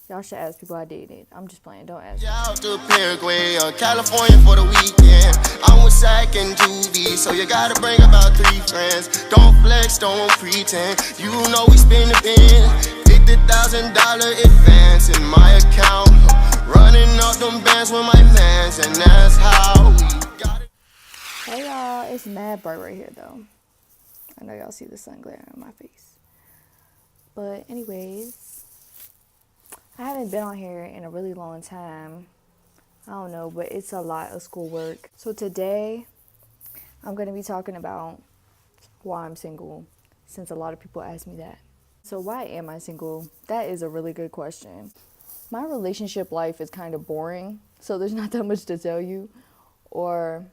Y'all should ask people I dated. I'm just playing. Don't ask me. Out to Paraguay or California for the weekend. I'm with Sack and Juvie, so you gotta bring about 3 friends. Don't flex, don't pretend. You know we spin the bin. $50,000 advance in my account. Running off them bands with my mans, and that's how we got it. Hey y'all, it's mad bright right here though. I know y'all see the sun glaring on my face. But anyways, I haven't been on here in a really long time. I don't know, but it's a lot of schoolwork. So today, I'm going to be talking about why I'm single, since a lot of people ask me that. So why am I single? That is a really good question. My relationship life is kind of boring, so there's not that much to tell you. Or,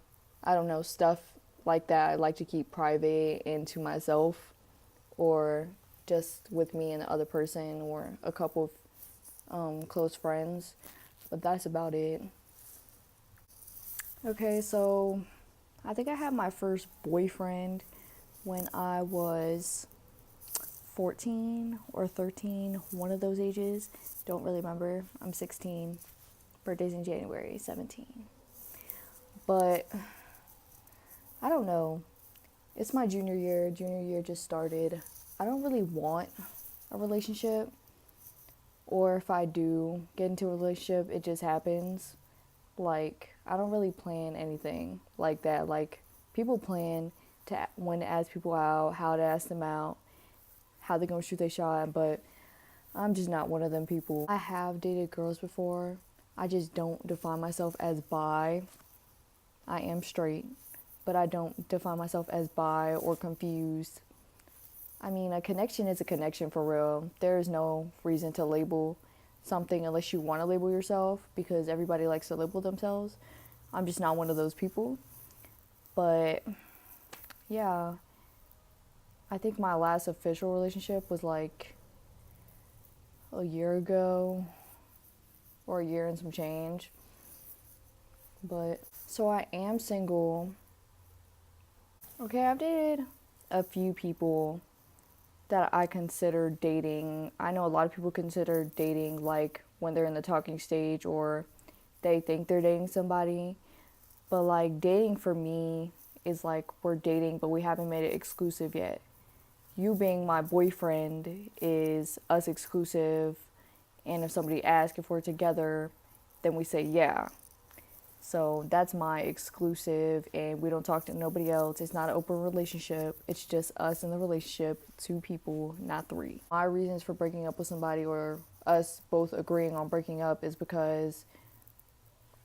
I don't know, stuff like that I like to keep private and to myself, or just with me and the other person, or a couple of close friends. But that's about it. Okay, so I think I had my first boyfriend when I was 14 or 13, one of those ages. Don't really remember. I'm 16. Birthday's in January, 17. But I don't know. It's my junior year. Junior year just started. I don't really want a relationship. Or if I do get into a relationship, it just happens. Like, I don't really plan anything like that. Like, people plan to when to ask people out, how to ask them out, how they're gonna shoot their shot, but I'm just not one of them people. I have dated girls before. I just don't define myself as bi. I am straight, but I don't define myself as bi or confused. I mean, a connection is a connection for real. There is no reason to label something unless you want to label yourself, because everybody likes to label themselves. I'm just not one of those people. But yeah, I think my last official relationship was like a year ago, or a year and some change. But so I am single. Okay, I've dated a few people that I consider dating. I know a lot of people consider dating like when they're in the talking stage or they think they're dating somebody. But like dating for me is like we're dating, but we haven't made it exclusive yet. You being my boyfriend is us exclusive, and if somebody asks if we're together, then we say yeah. So that's my exclusive, and we don't talk to nobody else. It's not an open relationship. It's just us in the relationship, 2 people, not 3. My reasons for breaking up with somebody, or us both agreeing on breaking up, is because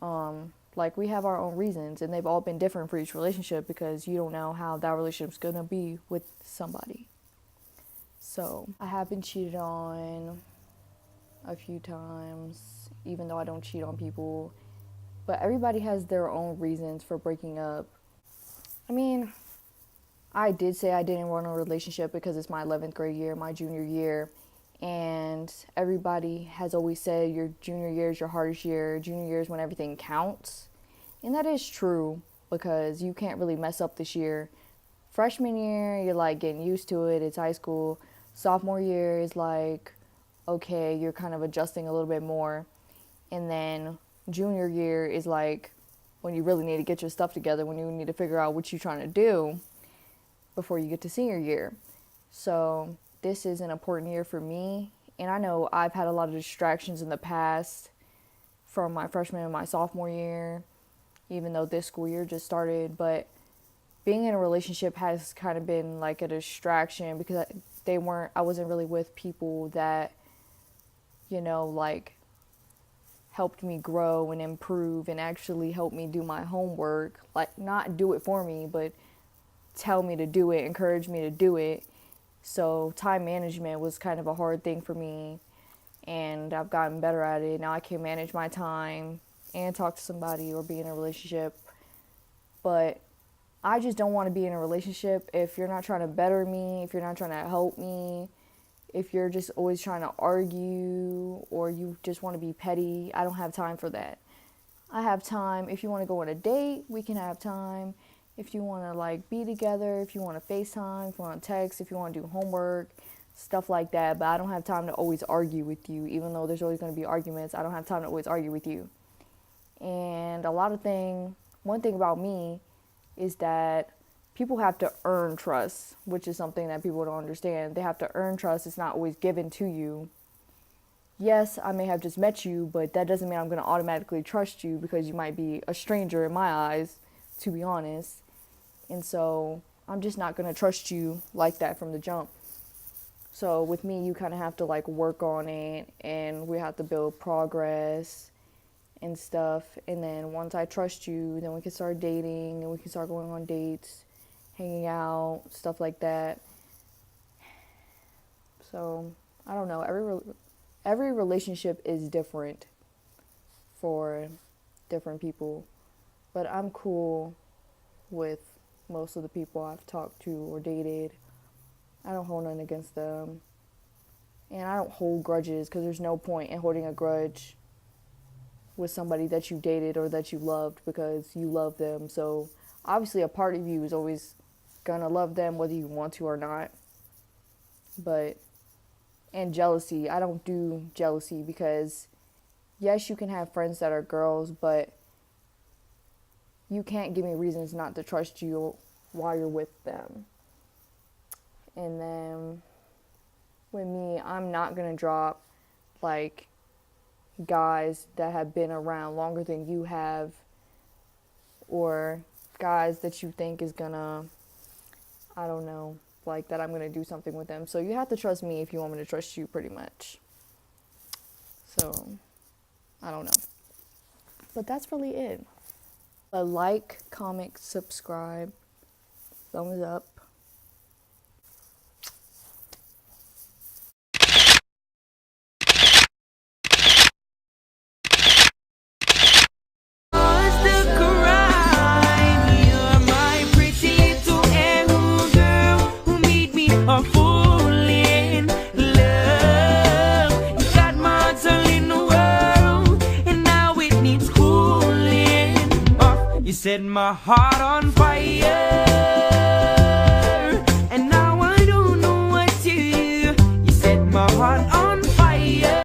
like we have our own reasons, and they've all been different for each relationship, because you don't know how that relationship's gonna be with somebody. So I have been cheated on a few times, even though I don't cheat on people. But everybody has their own reasons for breaking up. I mean, I did say I didn't want a relationship because it's my 11th grade year, my junior year. And everybody has always said your junior year is your hardest year. Junior year is when everything counts. And that is true, because you can't really mess up this year. Freshman year, you're like getting used to it. It's high school. Sophomore year is like, okay, you're kind of adjusting a little bit more. And then junior year is like when you really need to get your stuff together, when you need to figure out what you're trying to do before you get to senior year. So this is an important year for me. And I know I've had a lot of distractions in the past from my freshman and my sophomore year, even though this school year just started. But being in a relationship has kind of been like a distraction, because I wasn't really with people that, like helped me grow and improve and actually helped me do my homework. Like, not do it for me, but tell me to do it, encourage me to do it. So time management was kind of a hard thing for me, and I've gotten better at it. Now I can manage my time and talk to somebody or be in a relationship. But I just don't want to be in a relationship if you're not trying to better me, if you're not trying to help me, if you're just always trying to argue, or you just want to be petty. I don't have time for that. I have time. If you want to go on a date, we can have time. If you want to like be together, if you want to FaceTime, if you want to text, if you want to do homework, stuff like that. But I don't have time to always argue with you. Even though there's always going to be arguments, I don't have time to always argue with you. And one thing about me is that people have to earn trust, which is something that people don't understand. They have to earn trust. It's not always given to you. Yes, I may have just met you, but that doesn't mean I'm going to automatically trust you, because you might be a stranger in my eyes, to be honest. And so I'm just not going to trust you like that from the jump. So with me, you kind of have to like work on it, and we have to build progress and stuff. And then once I trust you, then we can start dating, and we can start going on dates, hanging out, stuff like that. So I don't know, every relationship is different for different people, but I'm cool with most of the people I've talked to or dated. I don't hold nothing against them, and I don't hold grudges, because there's no point in holding a grudge with somebody that you dated or that you loved, because you love them. So obviously a part of you is always gonna love them whether you want to or not. And jealousy, I don't do jealousy, because yes, you can have friends that are girls, but you can't give me reasons not to trust you while you're with them. And then with me, I'm not gonna drop like guys that have been around longer than you have, or guys that you think is gonna, I don't know, like that I'm gonna do something with them. So you have to trust me if you want me to trust you, pretty much. So I don't know, but that's really it. But like, comment, subscribe, thumbs up. A fool in love. You got my all in the world, and now it needs cooling off. You set my heart on fire.